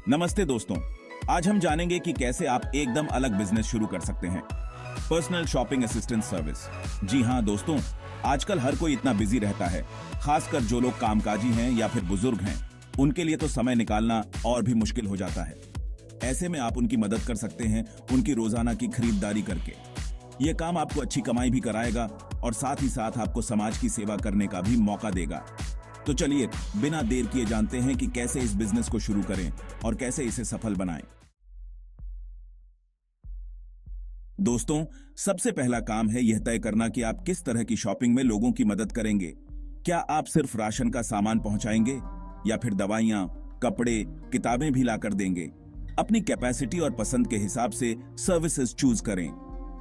नमस्ते दोस्तों, आज हम जानेंगे कि कैसे आप एकदम अलग बिजनेस शुरू कर सकते हैं। Personal shopping assistant service. जी हाँ दोस्तों, आजकल हर कोई इतना बिजी रहता है, खासकर जो लोग कामकाजी हैं या फिर बुजुर्ग हैं, उनके लिए तो समय निकालना और भी मुश्किल हो जाता है। ऐसे में आप उनकी मदद कर सकते हैं उनकी रोजाना की खरीदारी करके। ये काम आपको अच्छी कमाई भी कराएगा और साथ ही साथ आपको समाज की सेवा करने का भी मौका देगा। तो चलिए बिना देर किए जानते हैं कि कैसे इस बिजनेस को शुरू करें और कैसे इसे सफल बनाएं। दोस्तों, सबसे पहला काम है यह तय करना कि आप किस तरह की शॉपिंग में लोगों की मदद करेंगे। क्या आप सिर्फ राशन का सामान पहुंचाएंगे या फिर दवाइयां, कपड़े, किताबें भी लाकर देंगे? अपनी कैपेसिटी और पसंद के हिसाब से सर्विसेज चूज करें।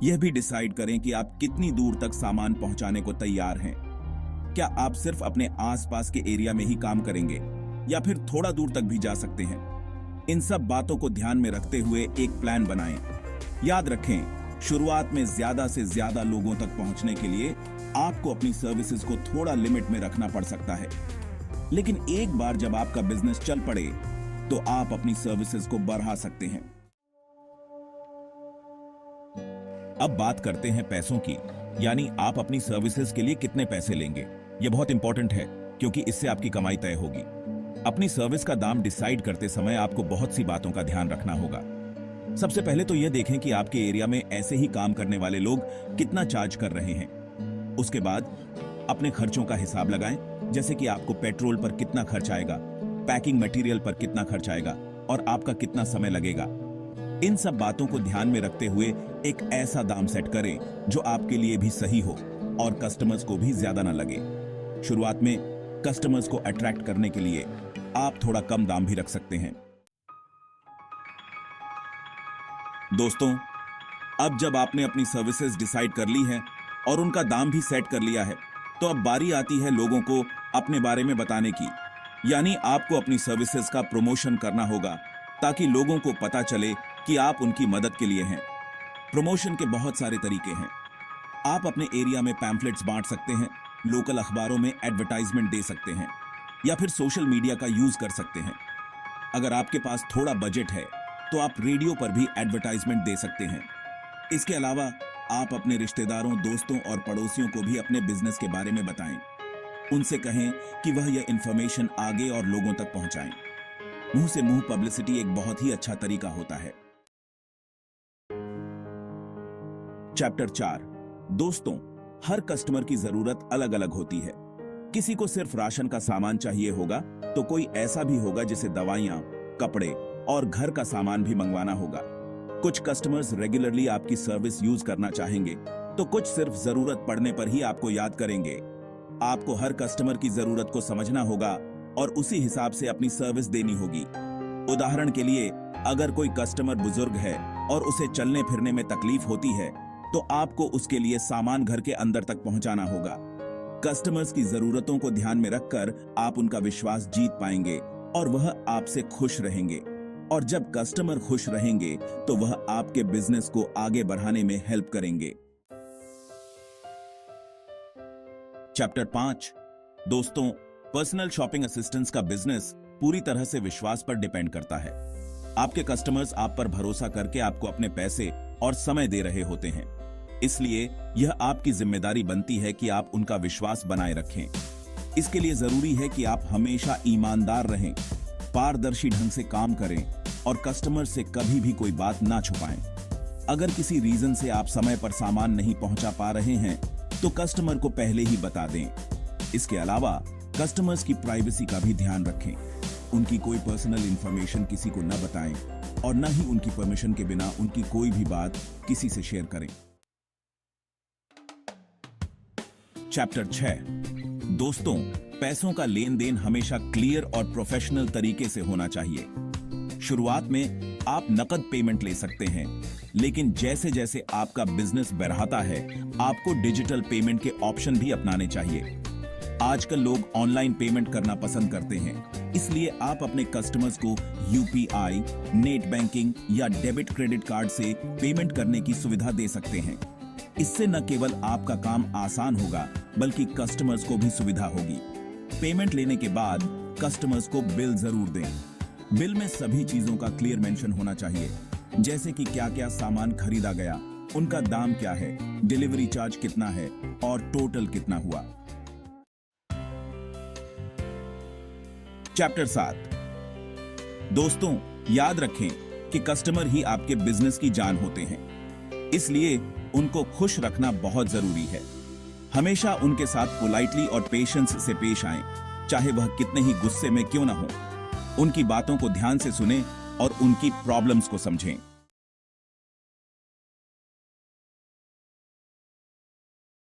यह भी डिसाइड करें कि आप कितनी दूर तक सामान पहुंचाने को तैयार हैं। क्या आप सिर्फ अपने आसपास के एरिया में ही काम करेंगे या फिर थोड़ा दूर तक भी जा सकते हैं? इन सब बातों को ध्यान में रखते हुए एक प्लान बनाएं। याद रखें, शुरुआत में ज्यादा से ज्यादा लोगों तक पहुंचने के लिए आपको अपनी सर्विसेज को थोड़ा लिमिट में रखना पड़ सकता है, लेकिन एक बार जब आपका बिजनेस चल पड़े तो आप अपनी सर्विसेज को बढ़ा सकते हैं। अब बात करते हैं पैसों की, यानी आप अपनी सर्विसेज के लिए कितने पैसे लेंगे। यह बहुत इंपॉर्टेंट है क्योंकि इससे आपकी कमाई तय होगी। अपनी सर्विस का दाम डिसाइड करते समय आपको बहुत सी बातों का ध्यान रखना होगा। सबसे पहले तो यह देखें कि आपके एरिया में ऐसे ही काम करने वाले लोग कितना चार्ज कर रहे हैं। उसके बाद अपने खर्चों का हिसाब लगाएं, जैसे कि आपको पेट्रोल पर कितना खर्च आएगा, पैकिंग मटेरियल पर कितना खर्च आएगा और आपका कितना समय लगेगा। इन सब बातों को ध्यान में रखते हुए एक ऐसा दाम सेट करें जो आपके लिए भी सही हो और कस्टमर्स को भी ज्यादा ना लगे। शुरुआत में कस्टमर्स को अट्रैक्ट करने के लिए आप थोड़ा कम दाम भी रख सकते हैं। दोस्तों, अब जब आपने अपनी सर्विसेज डिसाइड कर ली है और उनका दाम भी सेट कर लिया है, तो अब बारी आती है लोगों को अपने बारे में बताने की। यानी आपको अपनी सर्विसेज का प्रमोशन करना होगा ताकि लोगों को पता चले कि आप उनकी मदद के लिए हैं। प्रमोशन के बहुत सारे तरीके हैं। आप अपने एरिया में पैम्फलेट्स बांट सकते हैं, लोकल अखबारों में एडवर्टाइजमेंट दे सकते हैं या फिर सोशल मीडिया का यूज कर सकते हैं। अगर आपके पास थोड़ा बजट है तो आप रेडियो पर भी एडवर्टाइजमेंट दे सकते हैं। इसके अलावा आप अपने रिश्तेदारों, दोस्तों और पड़ोसियों को भी अपने बिजनेस के बारे में बताएं। उनसे कहें कि वह यह इंफॉर्मेशन आगे और लोगों तक पहुंचाएं। मुंह से मुंह पब्लिसिटी एक बहुत ही अच्छा तरीका होता है। चैप्टर 4। दोस्तों, हर कस्टमर की जरूरत अलग अलग होती है। किसी को सिर्फ राशन का सामान चाहिए होगा तो कोई ऐसा भी होगा जिसे दवाइयां, कपड़े और घर का सामान भी मंगवाना होगा। कुछ कस्टमर्स रेगुलरली आपकी सर्विस यूज करना चाहेंगे तो कुछ सिर्फ जरूरत पड़ने पर ही आपको याद करेंगे। आपको हर कस्टमर की जरूरत को समझना होगा और उसी हिसाब से अपनी सर्विस देनी होगी। उदाहरण के लिए, अगर कोई कस्टमर बुजुर्ग है और उसे चलने फिरने में तकलीफ होती है तो आपको उसके लिए सामान घर के अंदर तक पहुंचाना होगा। कस्टमर्स की जरूरतों को ध्यान में रखकर आप उनका विश्वास जीत पाएंगे और वह आपसे खुश रहेंगे। और जब कस्टमर खुश रहेंगे तो वह आपके बिजनेस को आगे बढ़ाने में हेल्प करेंगे। चैप्टर 5। दोस्तों, पर्सनल शॉपिंग असिस्टेंट्स का बिजनेस पूरी तरह से विश्वास पर डिपेंड करता है। आपके कस्टमर्स आप पर भरोसा करके आपको अपने पैसे और समय दे रहे होते हैं, इसलिए यह आपकी जिम्मेदारी बनती है कि आप उनका विश्वास बनाए रखें। इसके लिए जरूरी है कि आप हमेशा ईमानदार रहें, पारदर्शी ढंग से काम करें और कस्टमर से कभी भी कोई बात ना छुपाएं। अगर किसी रीजन से आप समय पर सामान नहीं पहुंचा पा रहे हैं तो कस्टमर को पहले ही बता दें। इसके अलावा कस्टमर्स की प्राइवेसी का भी ध्यान रखें। उनकी कोई पर्सनल इंफॉर्मेशन किसी को न बताएं और न ही उनकी परमिशन के बिना उनकी कोई भी बात किसी से शेयर करें। चैप्टर 6। दोस्तों, पैसों का लेन देन हमेशा क्लियर और प्रोफेशनल तरीके से होना चाहिए। शुरुआत में आप नकद पेमेंट ले सकते हैं, लेकिन जैसे जैसे आपका बिजनेस बढ़ता है आपको डिजिटल पेमेंट के ऑप्शन भी अपनाने चाहिए। आजकल लोग ऑनलाइन पेमेंट करना पसंद करते हैं, इसलिए आप अपने कस्टमर्स को यूपीआई, नेट बैंकिंग या डेबिट क्रेडिट कार्ड से पेमेंट करने की सुविधा दे सकते हैं। इससे न केवल आपका काम आसान होगा बल्कि कस्टमर्स को भी सुविधा होगी। पेमेंट लेने के बाद कस्टमर्स को बिल जरूर दें। बिल में सभी चीजों का क्लियर मेंशन होना चाहिए, जैसे कि क्या क्या सामान खरीदा गया, उनका दाम क्या है, डिलीवरी चार्ज कितना है और टोटल कितना हुआ। चैप्टर 7। दोस्तों, याद रखें कि कस्टमर ही आपके बिजनेस की जान होते हैं, इसलिए उनको खुश रखना बहुत जरूरी है। हमेशा उनके साथ पोलाइटली और पेशेंस से पेश आएं, चाहे वह कितने ही गुस्से में क्यों ना हो। उनकी बातों को ध्यान से सुनें और उनकी प्रॉब्लम्स को समझें।